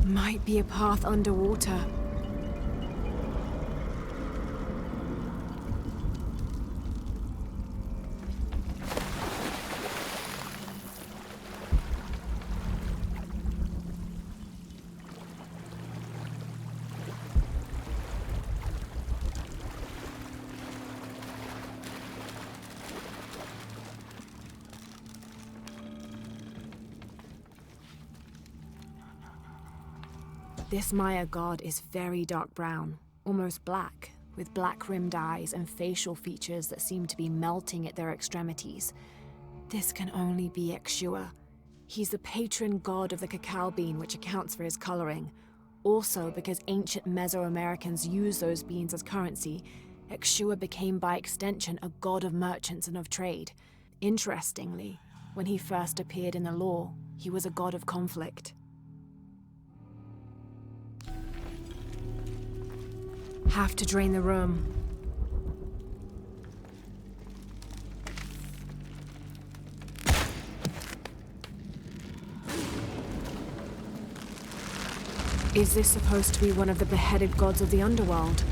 Might be a path underwater. This Maya god is very dark brown, almost black, with black-rimmed eyes and facial features that seem to be melting at their extremities. This can only be Exua. He's the patron god of the cacao bean, which accounts for his coloring. Also, because ancient Mesoamericans used those beans as currency, Exua became by extension a god of merchants and of trade. Interestingly, when he first appeared in the lore, he was a god of conflict. Have to drain the room. Is this supposed to be one of the beheaded gods of the underworld?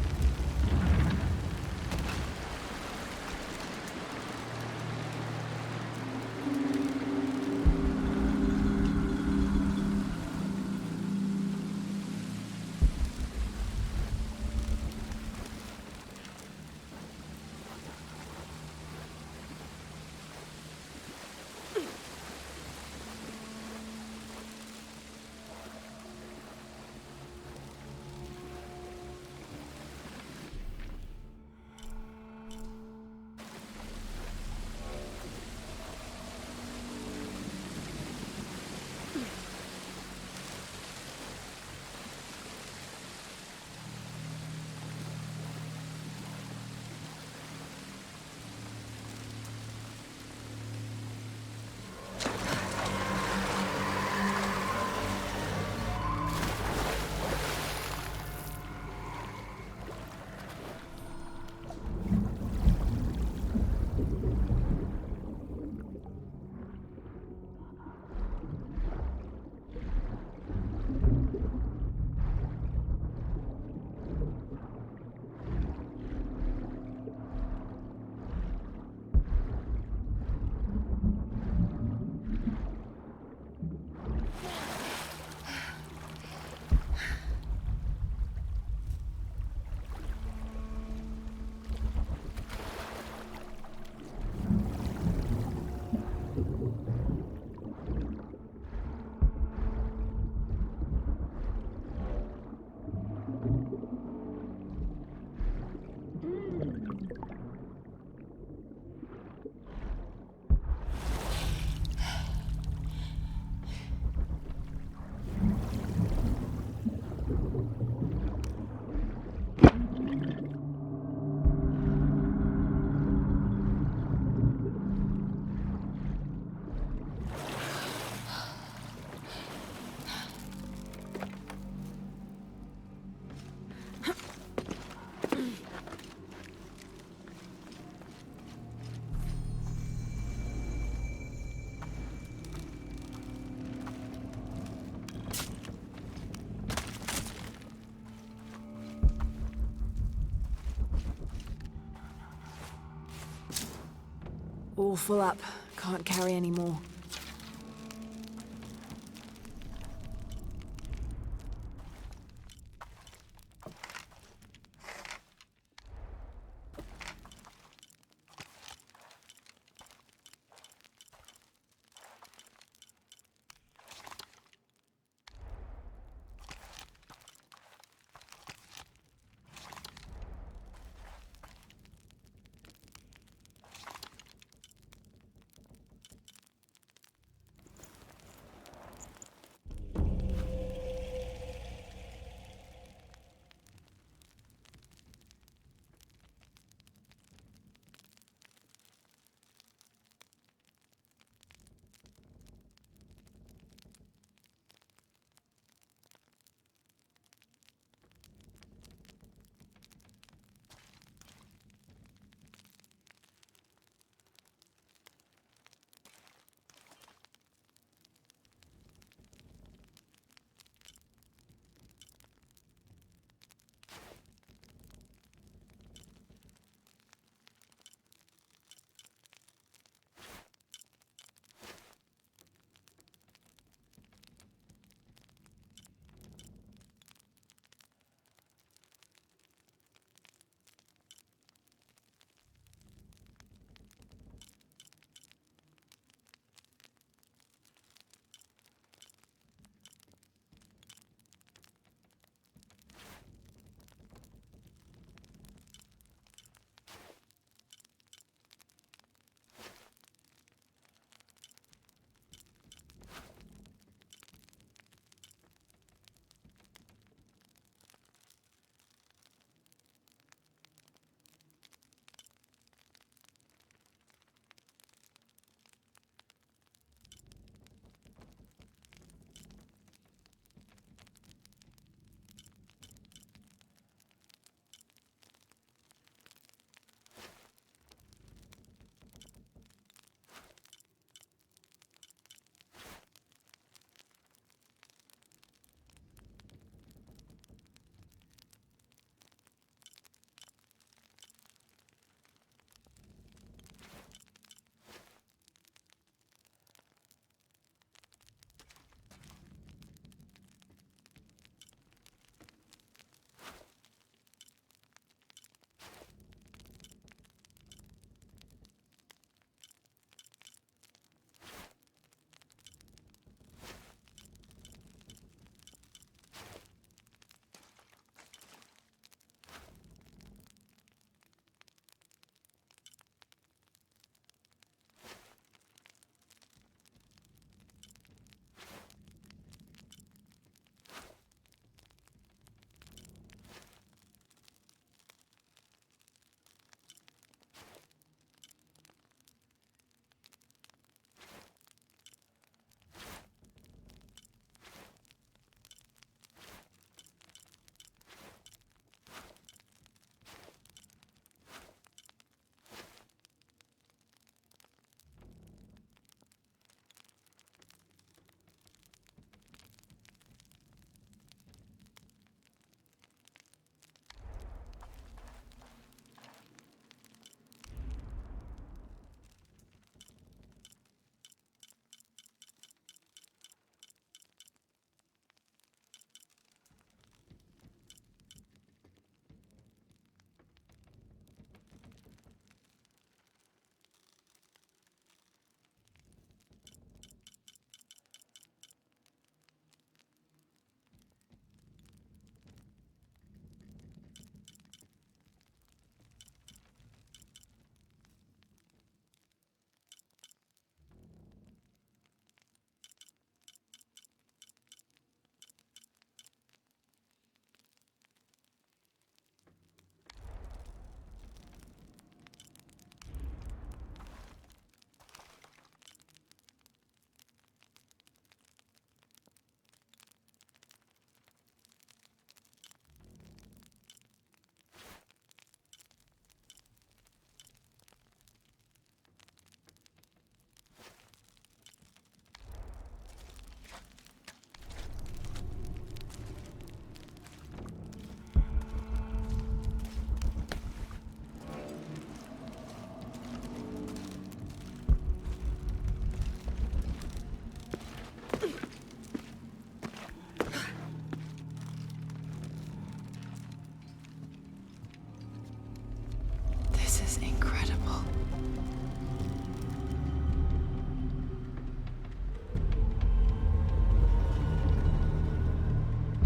All full up. Can't carry any more.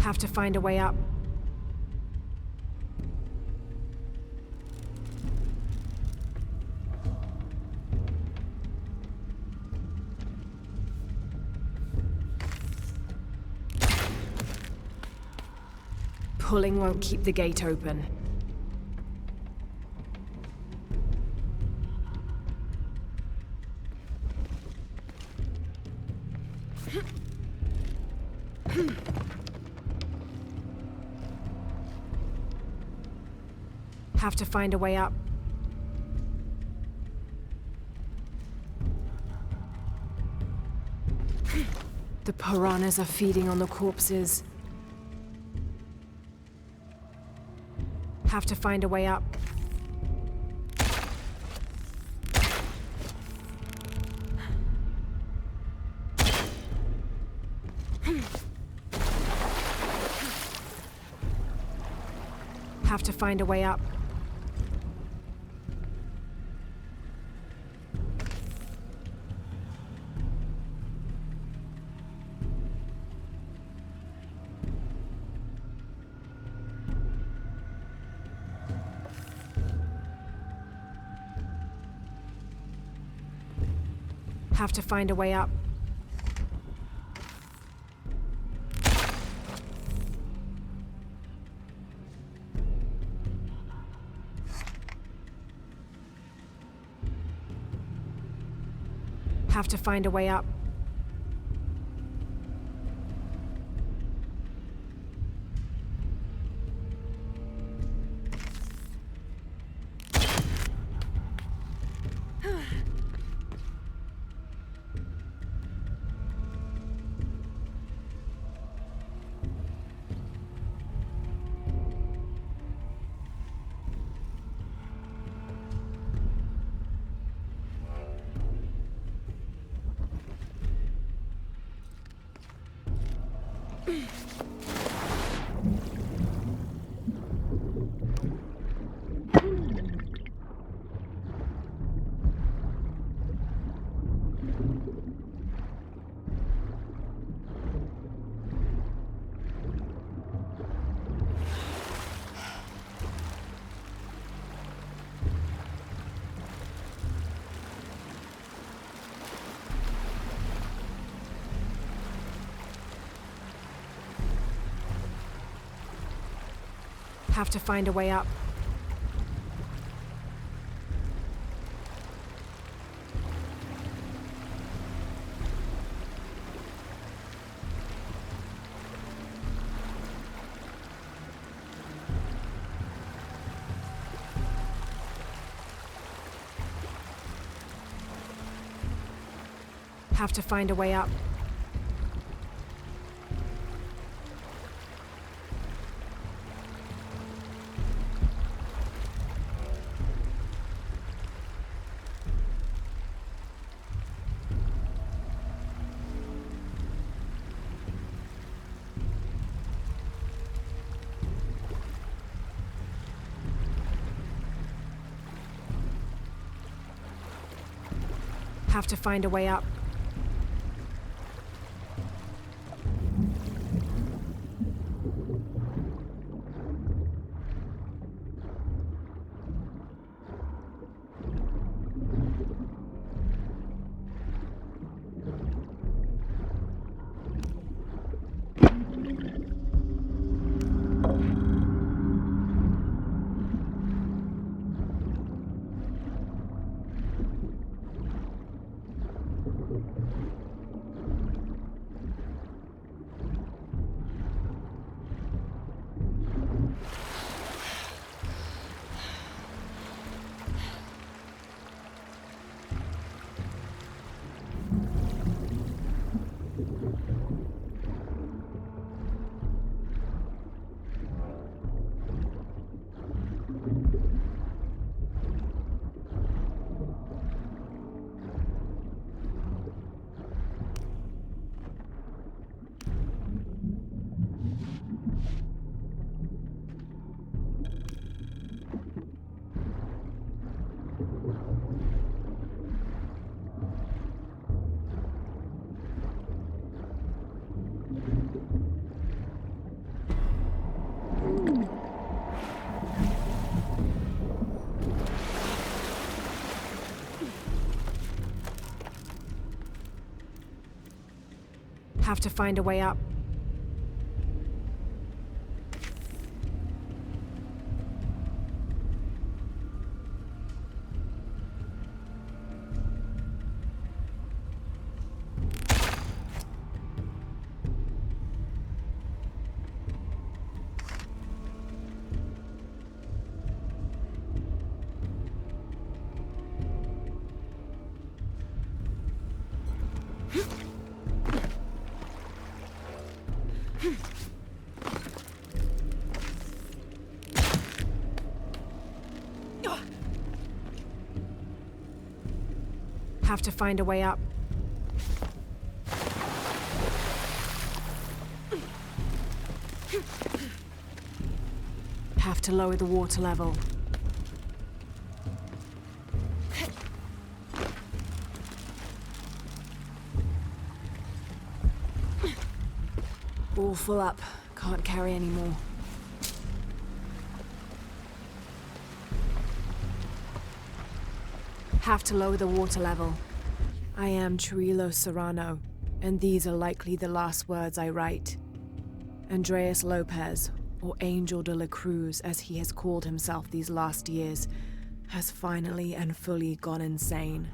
Have to find a way up. Pulling won't keep the gate open. Have to find a way up. The piranhas are feeding on the corpses. Have to find a way up. Have to find a way up. Have to find a way up. Have to find a way up. Have to find a way up. Have to find a way up. Have to find a way up. Have to find a way up. Have to find a way up. Have to lower the water level. All full up. Can't carry any more. Have to lower the water level. I am Chirilo Serrano, and these are likely the last words I write. Andreas Lopez, or Angel de la Cruz as he has called himself these last years, has finally and fully gone insane.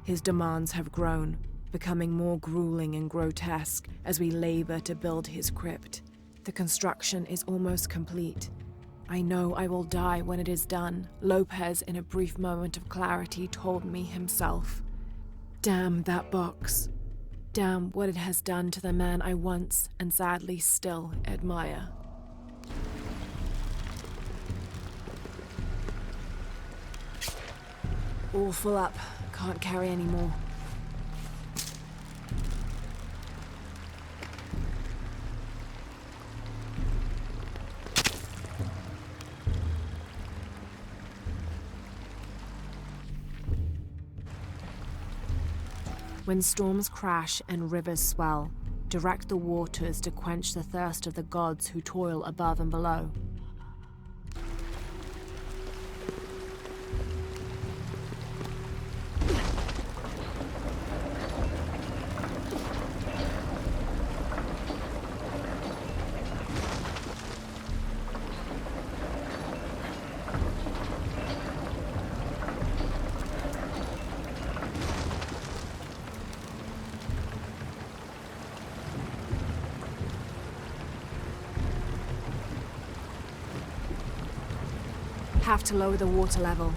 His demands have grown, becoming more grueling and grotesque as we labor to build his crypt. The construction is almost complete. I know I will die when it is done, Lopez, in a brief moment of clarity, told me himself. Damn that box. Damn what it has done to the man I once, and sadly still, admire. All full up. Can't carry any more. When storms crash and rivers swell, direct the waters to quench the thirst of the gods who toil above and below. Have to lower the water level.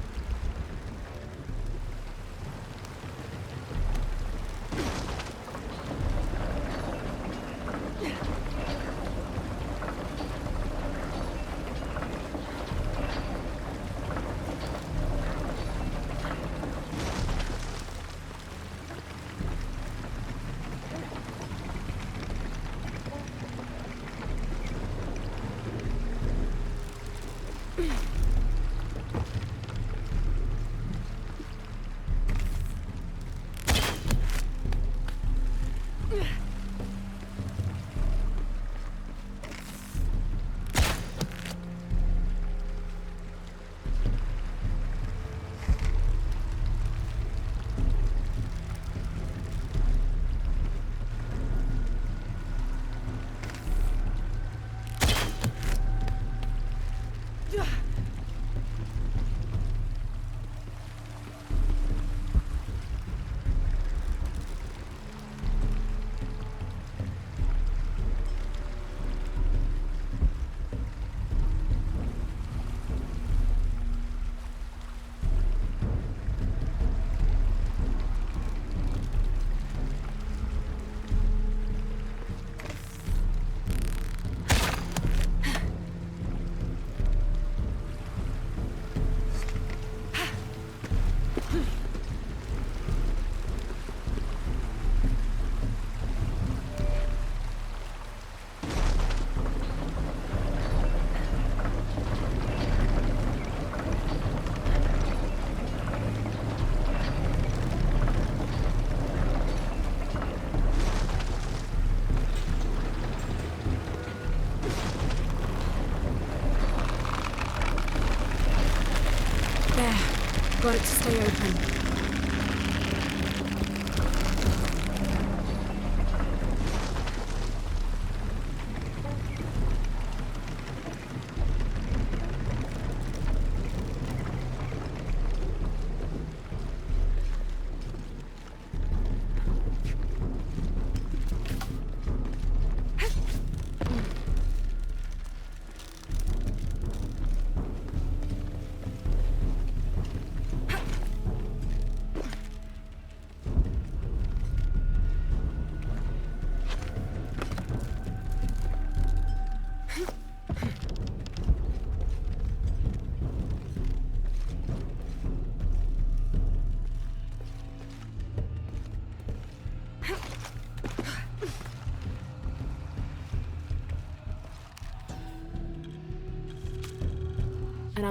Got it to stay open.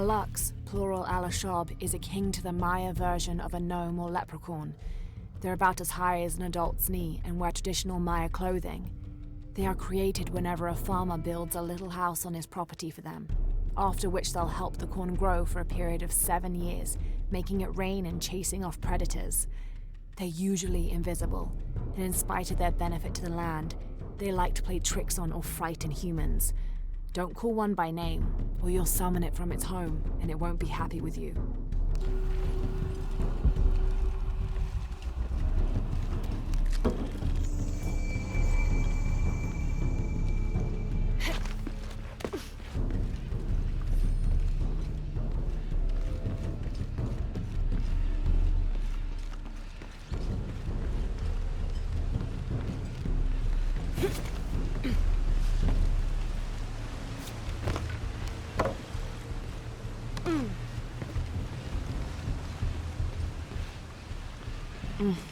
Alux, plural Alashab, is akin to the Maya version of a gnome or leprechaun. They're about as high as an adult's knee and wear traditional Maya clothing. They are created whenever a farmer builds a little house on his property for them, after which they'll help the corn grow for a period of 7 years, making it rain and chasing off predators. They're usually invisible, and in spite of their benefit to the land, they like to play tricks on or frighten humans. Don't call one by name, or you'll summon it from its home, and it won't be happy with you.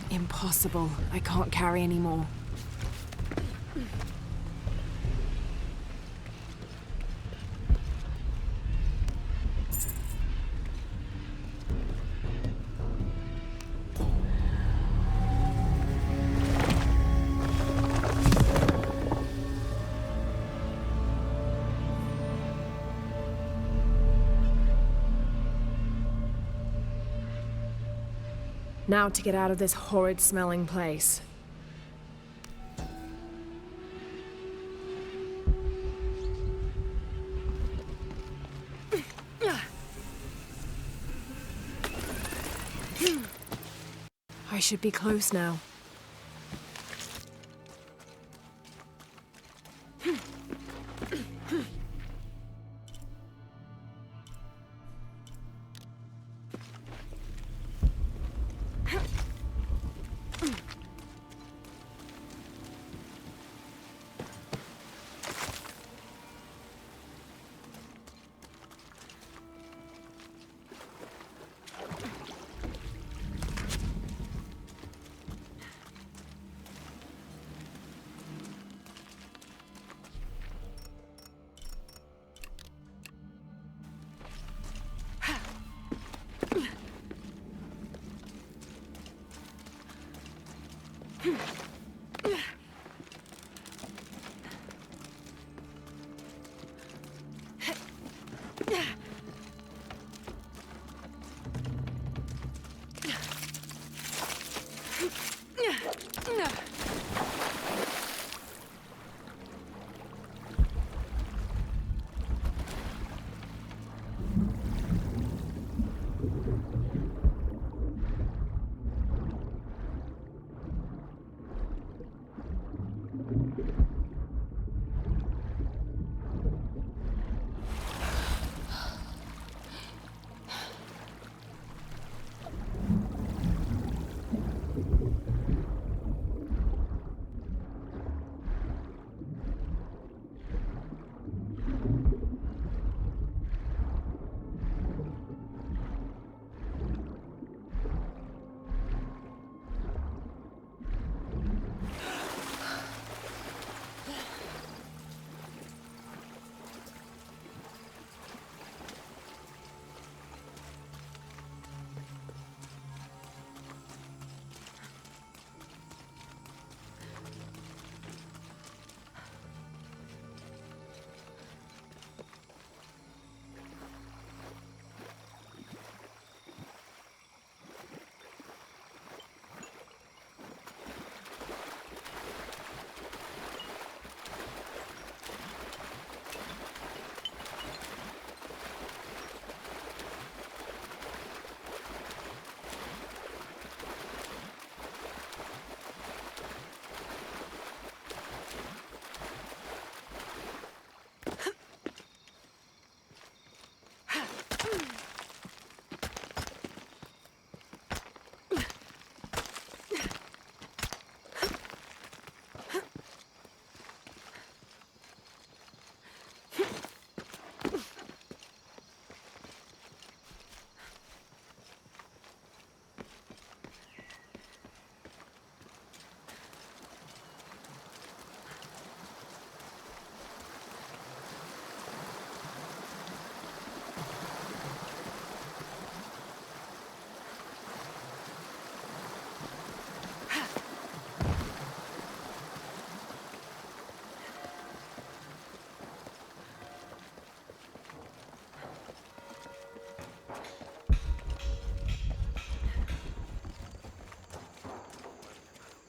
Impossible. I can't carry anymore. Now to get out of this horrid-smelling place. I should be close now.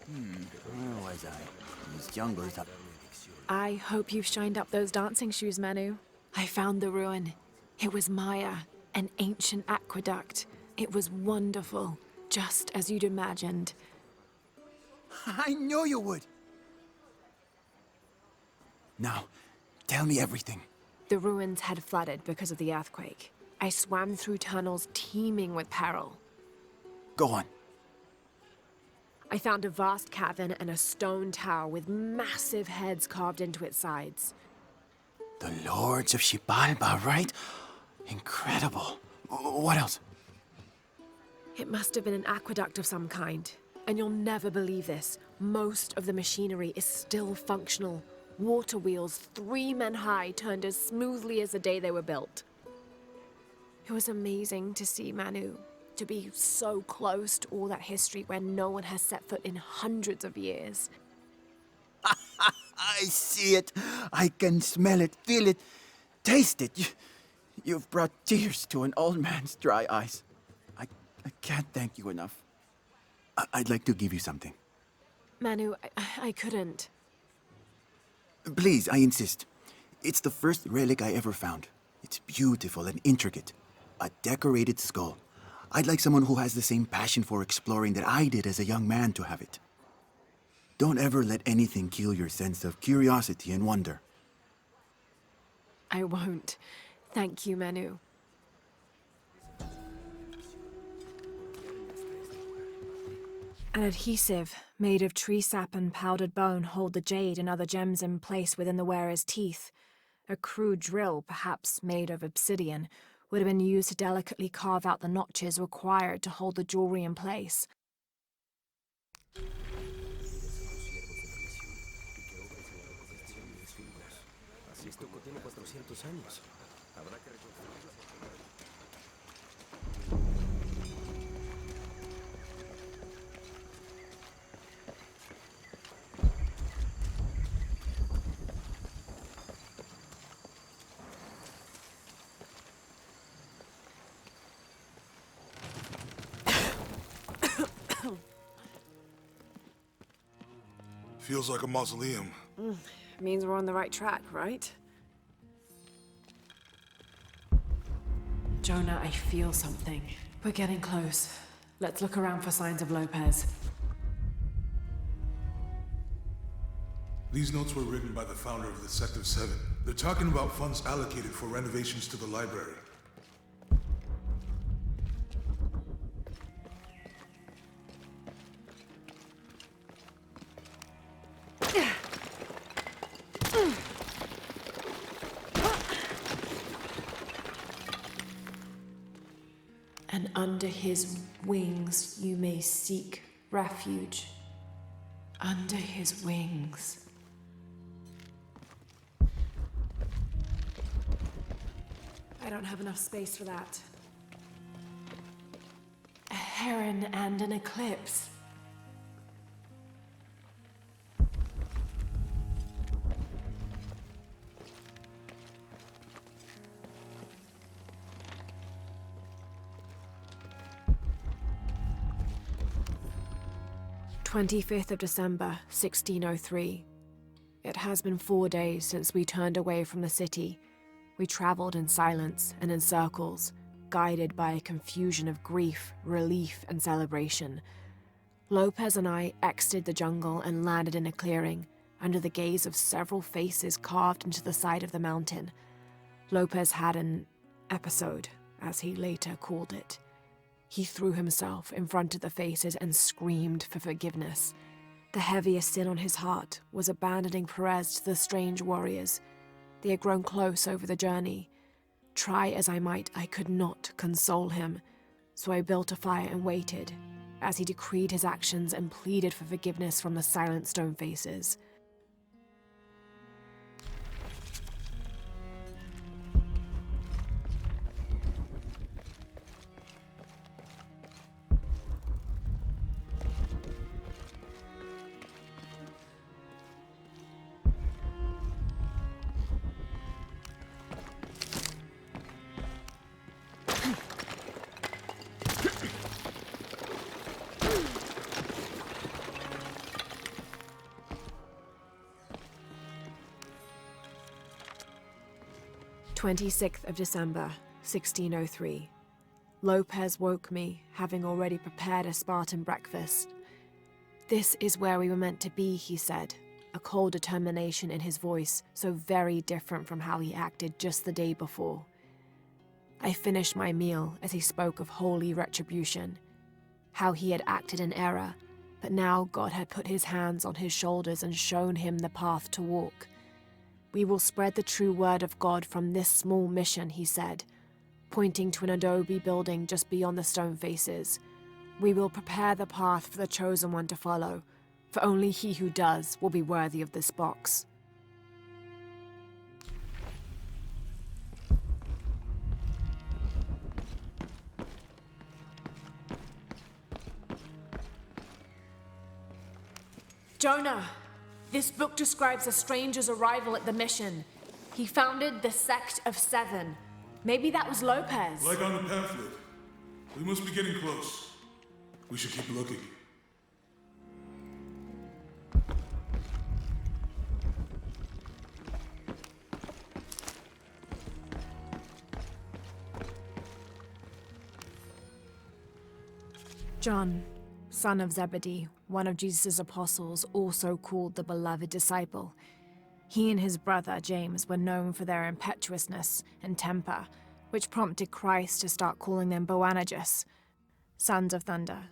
Where was I? These jungles up. I hope you've shined up those dancing shoes, Manu. I found the ruin. It was Maya, an ancient aqueduct. It was wonderful, just as you'd imagined. I knew you would! Now, tell me everything. The ruins had flooded because of the earthquake. I swam through tunnels teeming with peril. Go on. I found a vast cavern and a stone tower with massive heads carved into its sides. The Lords of Xibalba, right? Incredible. What else? It must have been an aqueduct of some kind. And you'll never believe this. Most of the machinery is still functional. Water wheels 3 men high turned as smoothly as the day they were built. It was amazing to see, Manu. To be so close to all that history where no one has set foot in hundreds of years. I see it. I can smell it, feel it, taste it. You've brought tears to an old man's dry eyes. I can't thank you enough. I'd like to give you something. Manu, I couldn't. Please, I insist. It's the first relic I ever found. It's beautiful and intricate. A decorated skull. I'd like someone who has the same passion for exploring that I did as a young man to have it. Don't ever let anything kill your sense of curiosity and wonder. I won't. Thank you, Manu. An adhesive made of tree sap and powdered bone hold the jade and other gems in place within the wearer's teeth. A crude drill, perhaps made of obsidian, would have been used to delicately carve out the notches required to hold the jewelry in place. Feels like a mausoleum. Means we're on the right track, right? Jonah, I feel something. We're getting close. Let's look around for signs of Lopez. These notes were written by the founder of the Sector 7. They're talking about funds allocated for renovations to the library. And under his wings you may seek refuge. Under his wings. I don't have enough space for that. A heron and an eclipse. December 1603. It has been 4 days since we turned away from the city. We traveled in silence and in circles, guided by a confusion of grief, relief, and celebration. Lopez and I exited the jungle and landed in a clearing, under the gaze of several faces carved into the side of the mountain. Lopez had an episode, as he later called it. He threw himself in front of the faces and screamed for forgiveness. The heaviest sin on his heart was abandoning Perez to the strange warriors. They had grown close over the journey. Try as I might, I could not console him. So I built a fire and waited, as he decreed his actions and pleaded for forgiveness from the silent stone faces. 26th of December, 1603. Lopez woke me, having already prepared a Spartan breakfast. "This is where we were meant to be," he said, a cold determination in his voice, so very different from how he acted just the day before. I finished my meal as he spoke of holy retribution, how he had acted in error, but now God had put his hands on his shoulders and shown him the path to walk. "We will spread the true word of God from this small mission," he said, pointing to an adobe building just beyond the stone faces. "We will prepare the path for the chosen one to follow, for only he who does will be worthy of this box." Jonah! This book describes a stranger's arrival at the mission. He founded the Sect of Seven. Maybe that was Lopez. Like on the pamphlet. We must be getting close. We should keep looking. John, son of Zebedee, one of Jesus' apostles, also called the beloved disciple. He and his brother, James, were known for their impetuousness and temper, which prompted Christ to start calling them Boanerges, sons of thunder.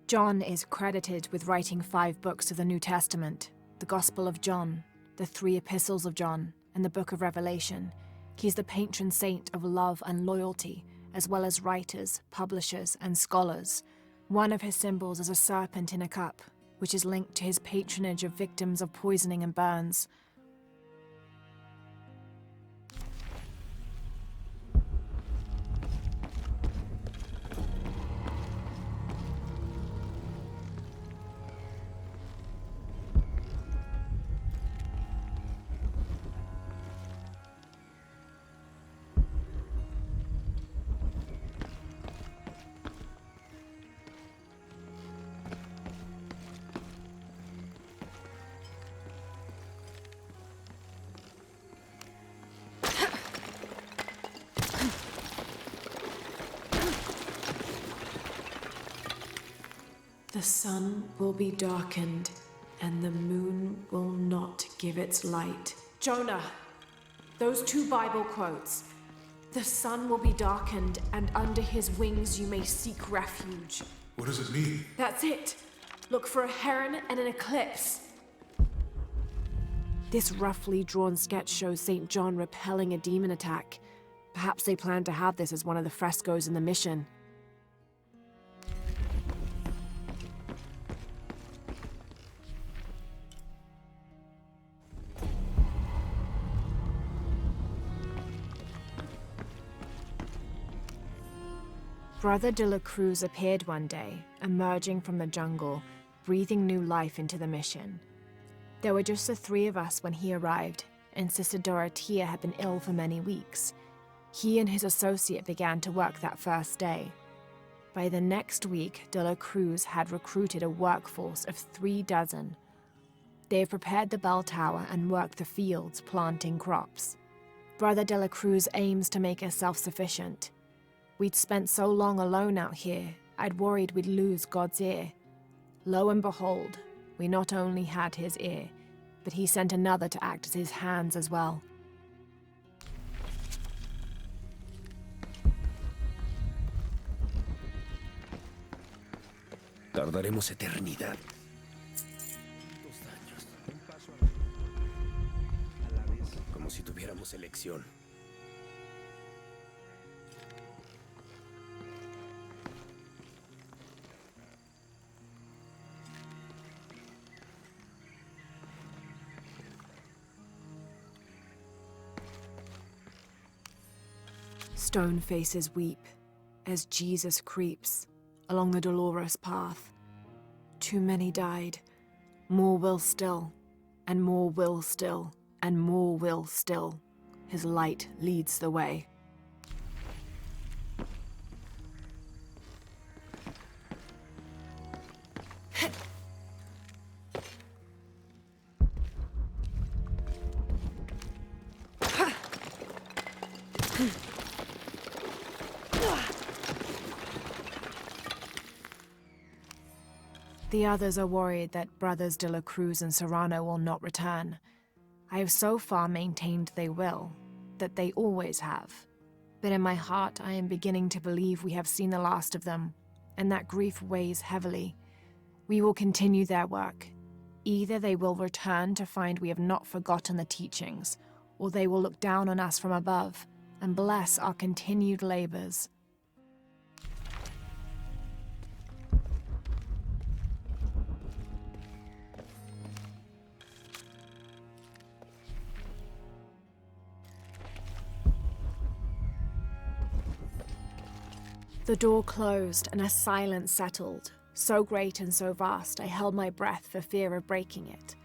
John is credited with writing 5 books of the New Testament, the Gospel of John, the 3 Epistles of John, and the Book of Revelation. He's the patron saint of love and loyalty, as well as writers, publishers, and scholars. One of his symbols is a serpent in a cup, which is linked to his patronage of victims of poisoning and burns. The sun will be darkened, and the moon will not give its light. Jonah, those 2 Bible quotes. The sun will be darkened, and under his wings you may seek refuge. What does it mean? That's it. Look for a heron and an eclipse. This roughly drawn sketch shows St. John repelling a demon attack. Perhaps they plan to have this as one of the frescoes in the mission. Brother de la Cruz appeared one day, emerging from the jungle, breathing new life into the mission. There were just the 3 of us when he arrived, and Sister Dorothea had been ill for many weeks. He and his associate began to work that first day. By the next week, de la Cruz had recruited a workforce of 3 dozen. They have prepared the bell tower and worked the fields, planting crops. Brother de la Cruz aims to make us self-sufficient. We'd spent so long alone out here, I'd worried we'd lose God's ear. Lo and behold, we not only had his ear, but he sent another to act as his hands as well. Tardaremos eternidad. 2 años. Un paso a la vez. Como si tuviéramos elección. Stone faces weep as Jesus creeps along the dolorous path. Too many died. More will still, and more will still, and more will still. His light leads the way. The others are worried that Brothers de la Cruz and Serrano will not return. I have so far maintained they will, that they always have. But in my heart, I am beginning to believe we have seen the last of them, and that grief weighs heavily. We will continue their work. Either they will return to find we have not forgotten the teachings, or they will look down on us from above and bless our continued labors. The door closed and a silence settled, so great and so vast I held my breath for fear of breaking it.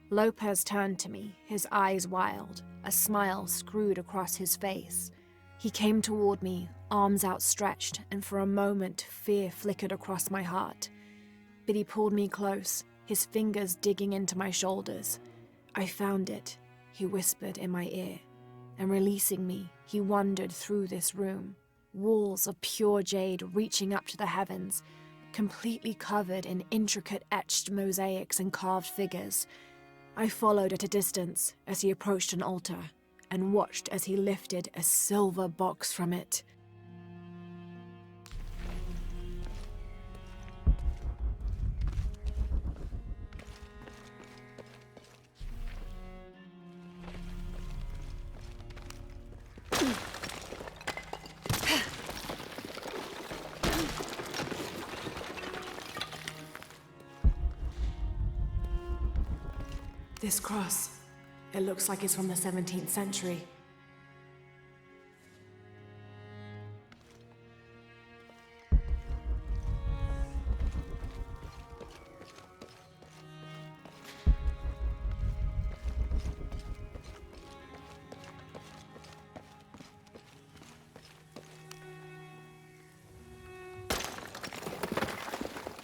Lopez turned to me, his eyes wild, a smile screwed across his face. He came toward me, arms outstretched, and for a moment fear flickered across my heart. But he pulled me close, his fingers digging into my shoulders. I found it, he whispered in my ear, and releasing me, he wandered through this room. Walls of pure jade reaching up to the heavens, completely covered in intricate etched mosaics and carved figures. I followed at a distance as he approached an altar, and watched as he lifted a silver box from it. This cross, it looks like it's from the 17th century.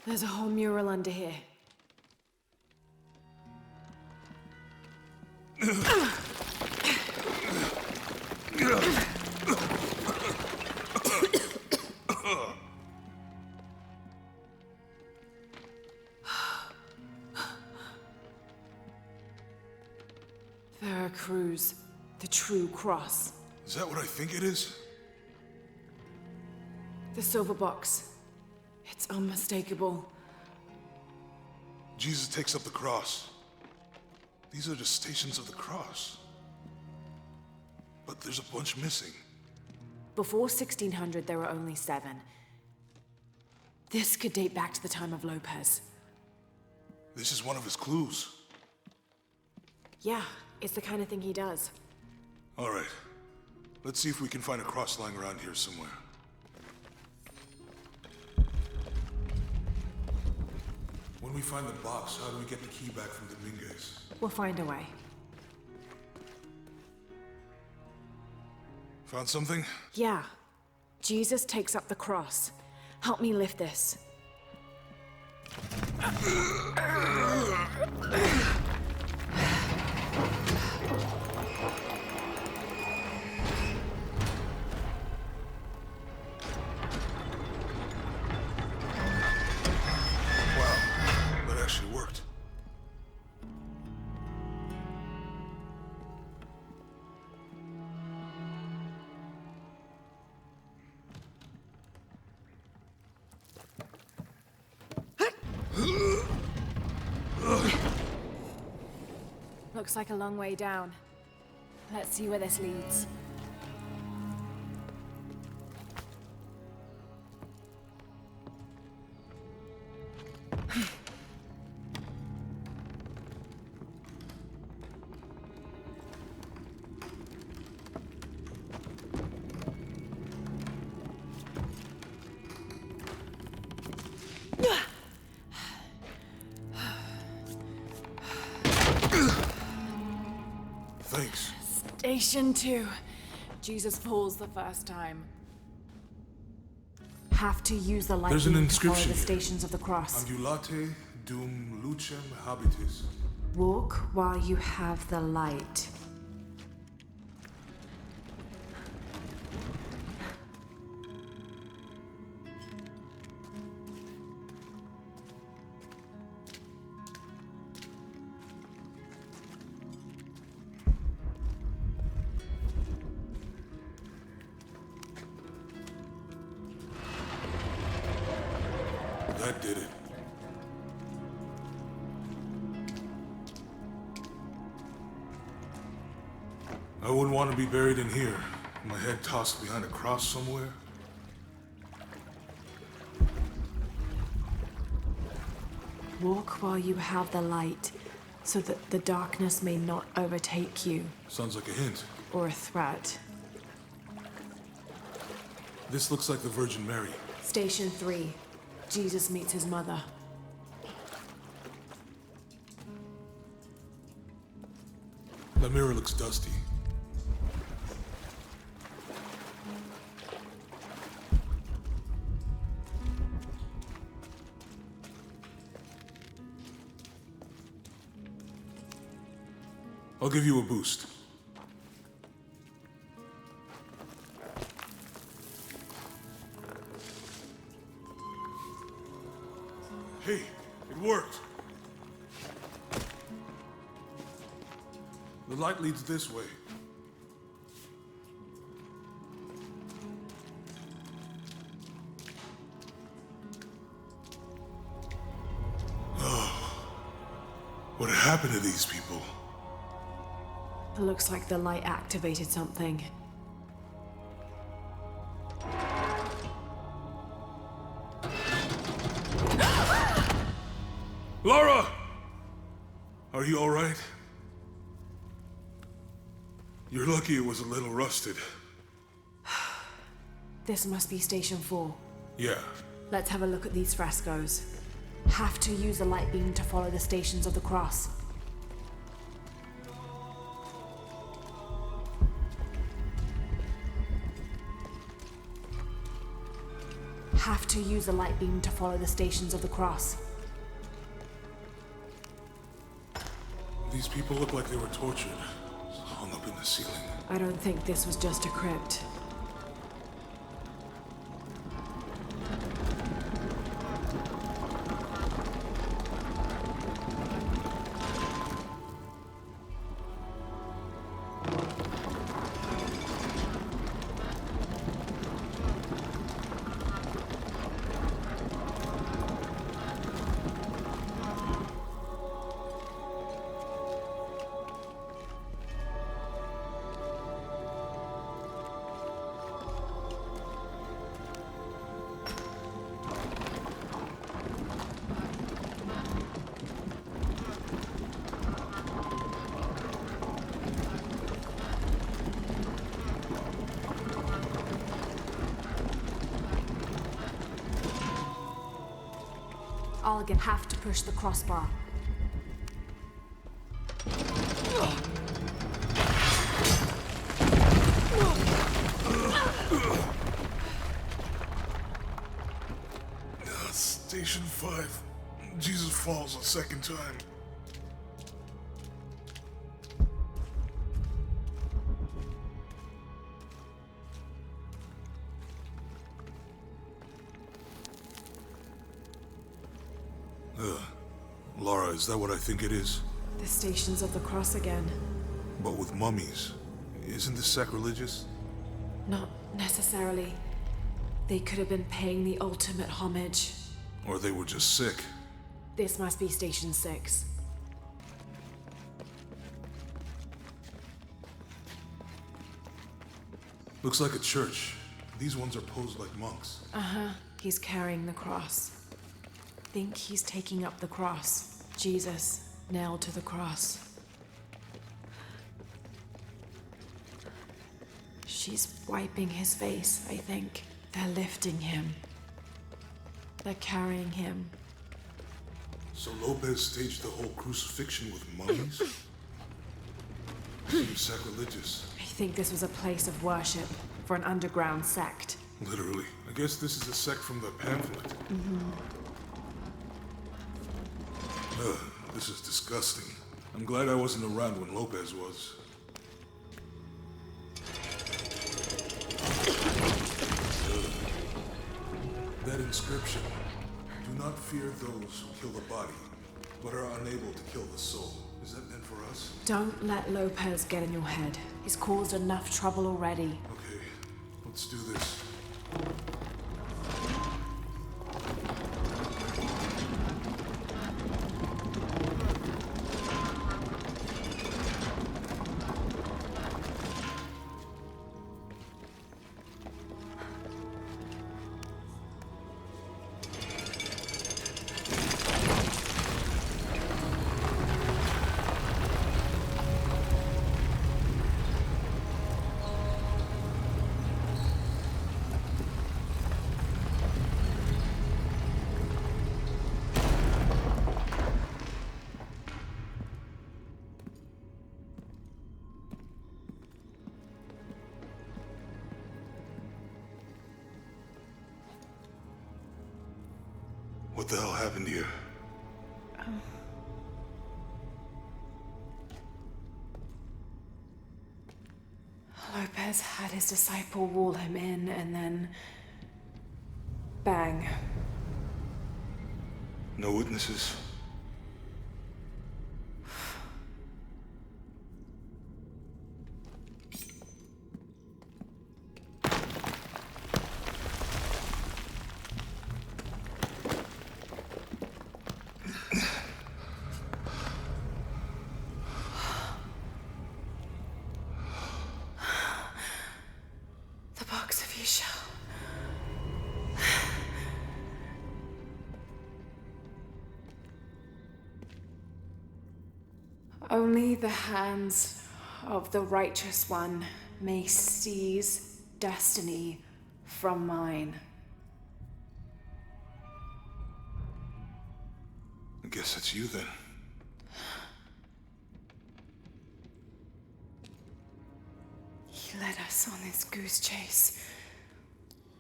There's a whole mural under here. Veracruz, the true cross. Is that what I think it is? The silver box. It's unmistakable. Jesus takes up the cross. These are the stations of the cross. But there's a bunch missing. Before 1600, there were only 7. This could date back to the time of Lopez. This is one of his clues. Yeah, it's the kind of thing he does. All right. Let's see if we can find a cross lying around here somewhere. When we find the box, how do we get the key back from Dominguez? We'll find a way. Found something? Yeah. Jesus takes up the cross. Help me lift this. Looks like a long way down. Let's see where this leads. Thanks. Station 2. Jesus falls the first time. Have to use the light There's an to follow inscription the here. stations of the cross. Ambulate dum lucem habitis. Walk while you have the light. That did it. I wouldn't want to be buried in here. My head tossed behind a cross somewhere. Walk while you have the light, so that the darkness may not overtake you. Sounds like a hint. Or a threat. This looks like the Virgin Mary. Station 3. Jesus meets his mother. That mirror looks dusty. I'll give you a boost. Hey, it worked. The light leads this way. Oh, what happened to these people? It looks like the light activated something. Laura! Are you all right? You're lucky it was a little rusted. This must be Station 4. Yeah. Let's have a look at these frescoes. Have to use the light beam to follow the Stations of the Cross. Have to use the light beam to follow the Stations of the Cross. These people look like they were tortured, hung up in the ceiling. I don't think this was just a crypt. I'll have to push the crossbar. Station 5. Jesus falls a second time. Laura, is that what I think it is? The Stations of the Cross again. But with mummies. Isn't this sacrilegious? Not necessarily. They could have been paying the ultimate homage. Or they were just sick. This must be Station 6. Looks like a church. These ones are posed like monks. Uh-huh. He's carrying the cross. Think he's taking up the cross. Jesus, nailed to the cross. She's wiping his face, I think. They're lifting him. They're carrying him. So Lopez staged the whole crucifixion with mummies? Seems sacrilegious. I think this was a place of worship for an underground sect. Literally. I guess this is a sect from the pamphlet. This is disgusting. I'm glad I wasn't around when Lopez was. That inscription. Do not fear those who kill the body, but are unable to kill the soul. Is that meant for us? Don't let Lopez get in your head. He's caused enough trouble already. Okay, let's do this. What the hell happened here? Lopez had his disciple wall him in, and then... bang. No witnesses? The box of Isha. Only the hands of the righteous one may seize destiny from mine. I guess that's you then. He led us on this goose chase.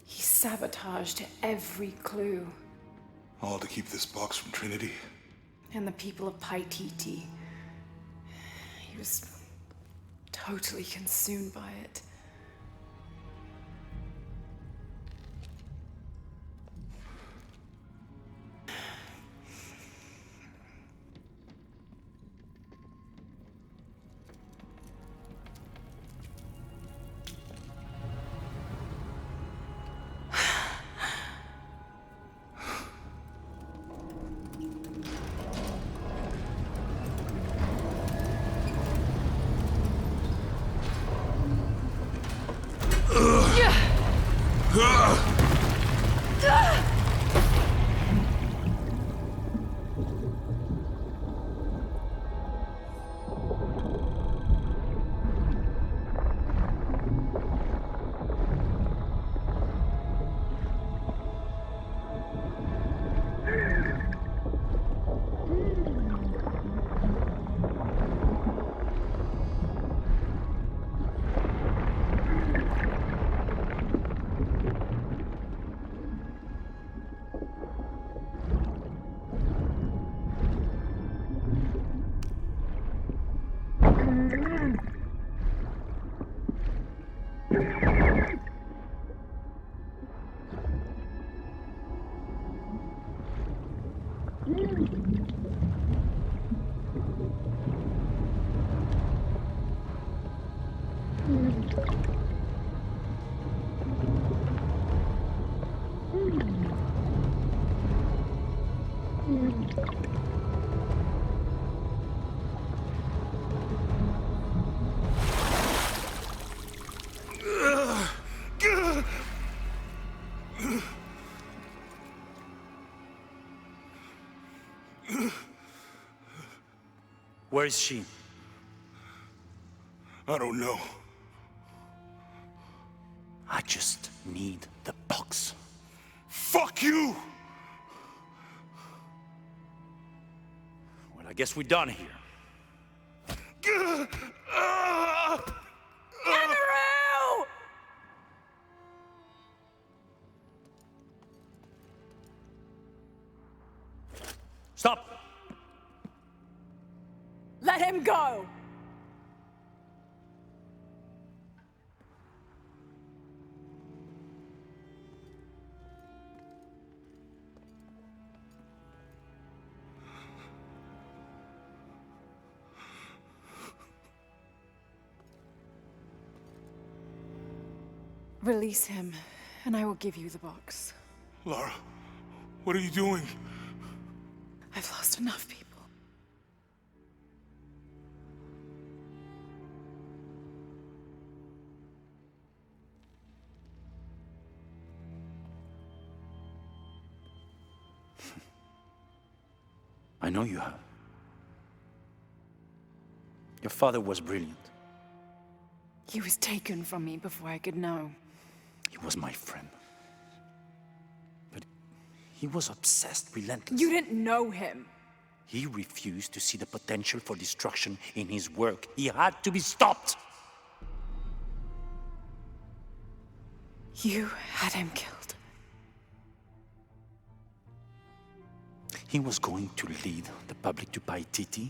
He sabotaged every clue. All to keep this box from Trinity. And the people of Paititi. He was totally consumed by it. Where is she? I don't know. I just need the box. Fuck you! Well, I guess we're done here. Stop! Let him go! Release him, and I will give you the box. Lara, what are you doing? I've lost enough people. I know you have. Your father was brilliant. He was taken from me before I could know. He was my friend. But he was obsessed, relentless. You didn't know him. He refused to see the potential for destruction in his work. He had to be stopped. You had him killed. he was going to lead the public to Paititi?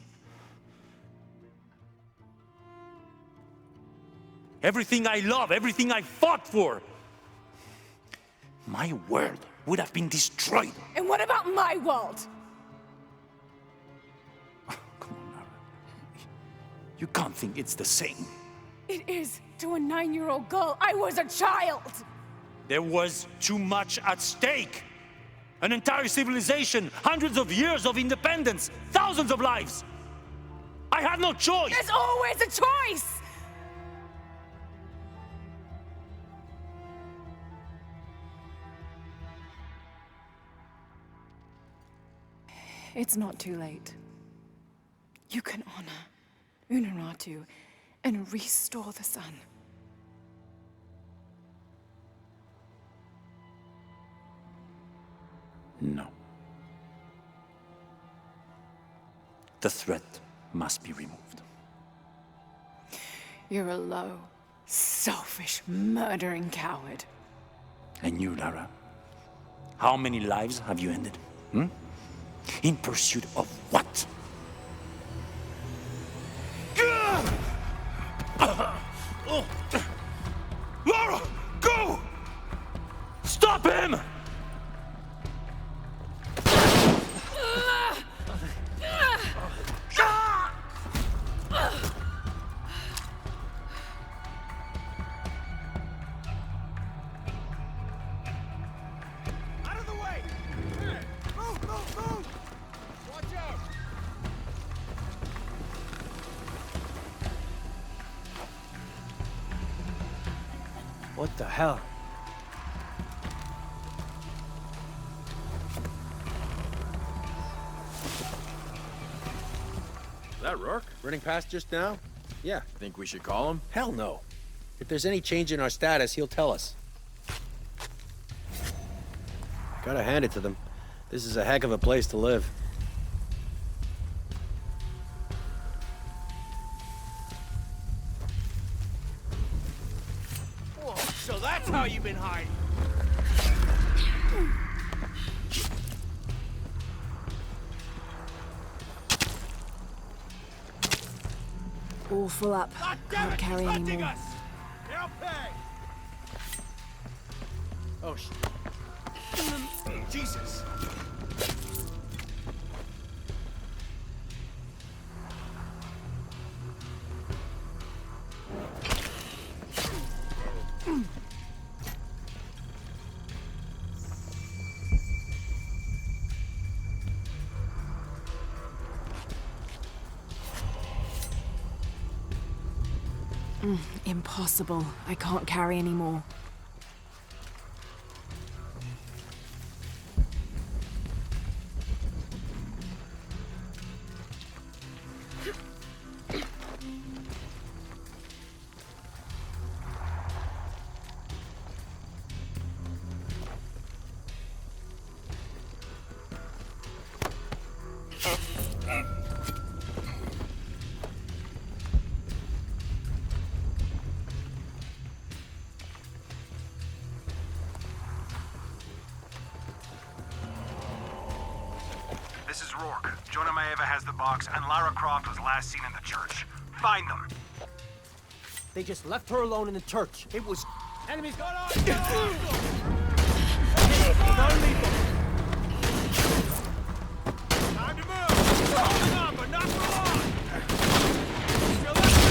Everything I love, everything I fought for. My world would have been destroyed. And what about my world? Come on, Nara. You can't think it's the same. It is to a 9-year-old girl. I was a child! There was too much at stake. An entire civilization, hundreds of years of independence, thousands of lives. I had no choice. There's always a choice! It's not too late. You can honor Unuratu and restore the sun. No. The threat must be removed. You're a low, selfish, murdering coward. And you, Lara? How many lives have you ended? In pursuit of what? Lara, go! Stop him! Out of the way! Move, move, move! Watch out! What the hell? Is that Rourke? Running past just now? Yeah. Think we should call him? Hell no. If there's any change in our status, he'll tell us. Gotta hand it to them. This is a heck of a place to live. Whoa, so that's how you've been hiding. All full up. God damn Can't it, carry he's hunting anymore. us! They'll pay! Oh, shit. Jesus! Impossible. I can't carry anymore. This is Rourke. Jonah Maeva has the box, and Lara Croft was last seen in the church. Find them. They just left her alone in the church. It was... Enemies going on! Get on! Time to move! We're holding on, but not for long! Still left for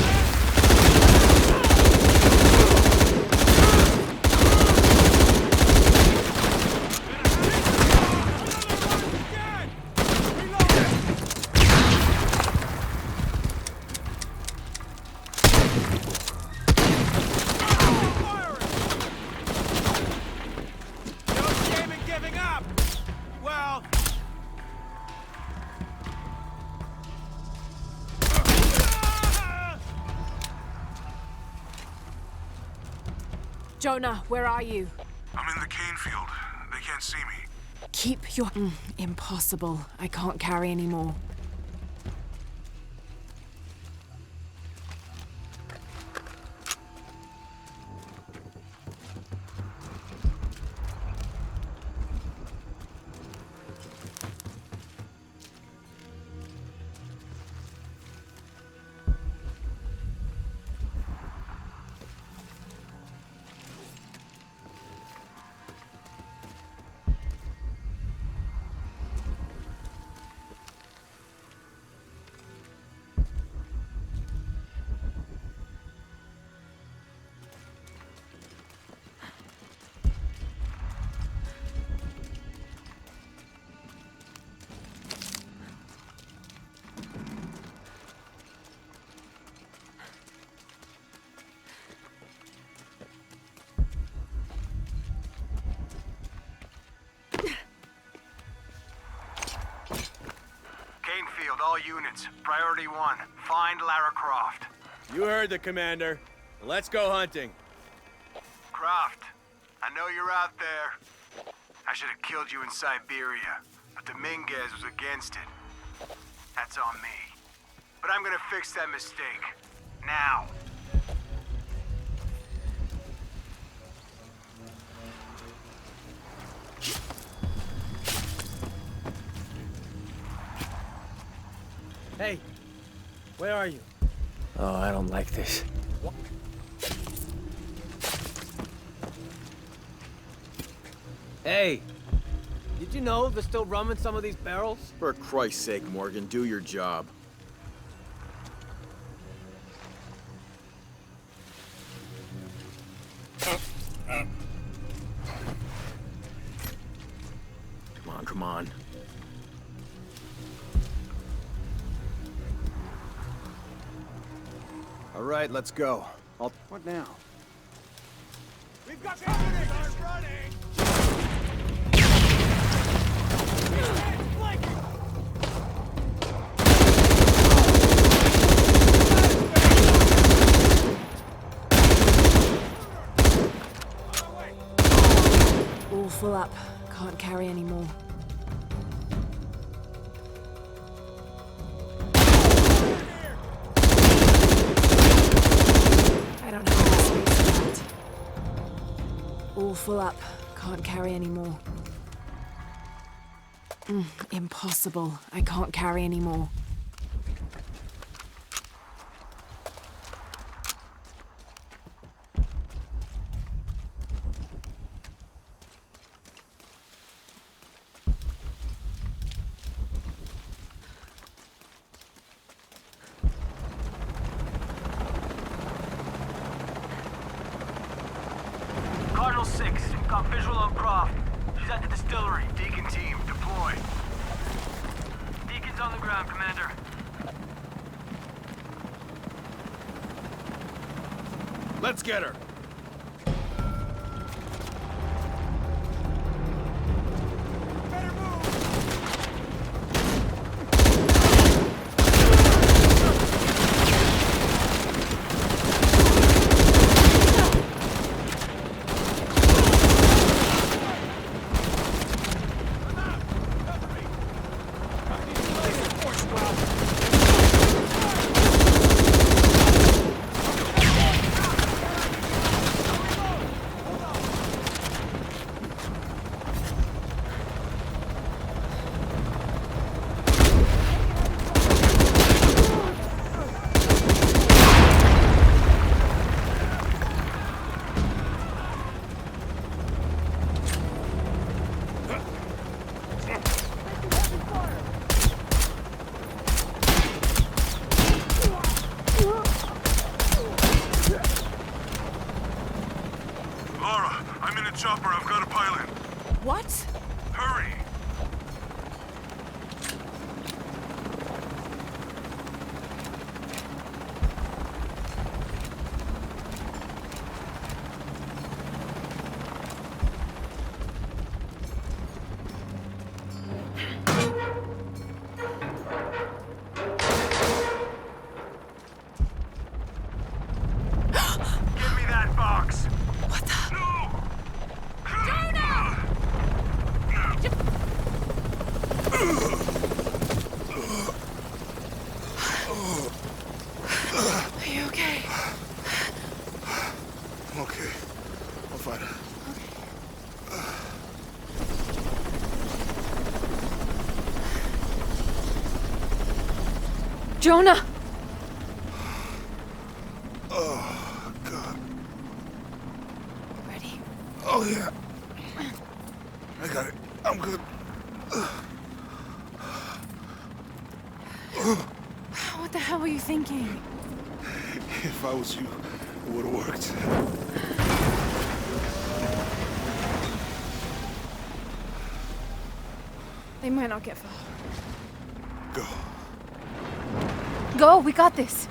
Jonah, where are you? I'm in the cane field. They can't see me. Keep your... impossible. I can't carry anymore. All units, priority 1, find Lara Croft. You heard the commander. Let's go hunting. Croft, I know you're out there. I should have killed you in Siberia, but Dominguez was against it. That's on me. But I'm gonna fix that mistake. Now. Hey, where are you? Oh, I don't like this. Hey, did you know there's still rum in some of these barrels? For Christ's sake, Morgan, do your job. Come on. All right, let's go. What now? We've got company! Running! All full up. Can't carry any more. I don't have enough space for that. All full up. Can't carry any more. Impossible. I can't carry any more. Cardinal 6, got visual on Croft. She's at the distillery. Deacon team, deploy. Deacon's on the ground, Commander. Let's get her. Better move! Lara, I'm in a chopper. I've got a pilot. What? Hurry! Give me that box! What the? No! Are you okay? I'm okay. I'll find her. Jonah! Oh, God. Ready? Oh, yeah. I got it. I'm good. What the hell were you thinking? If I was you, it would have worked. They might not get far. Go. Go, we got this.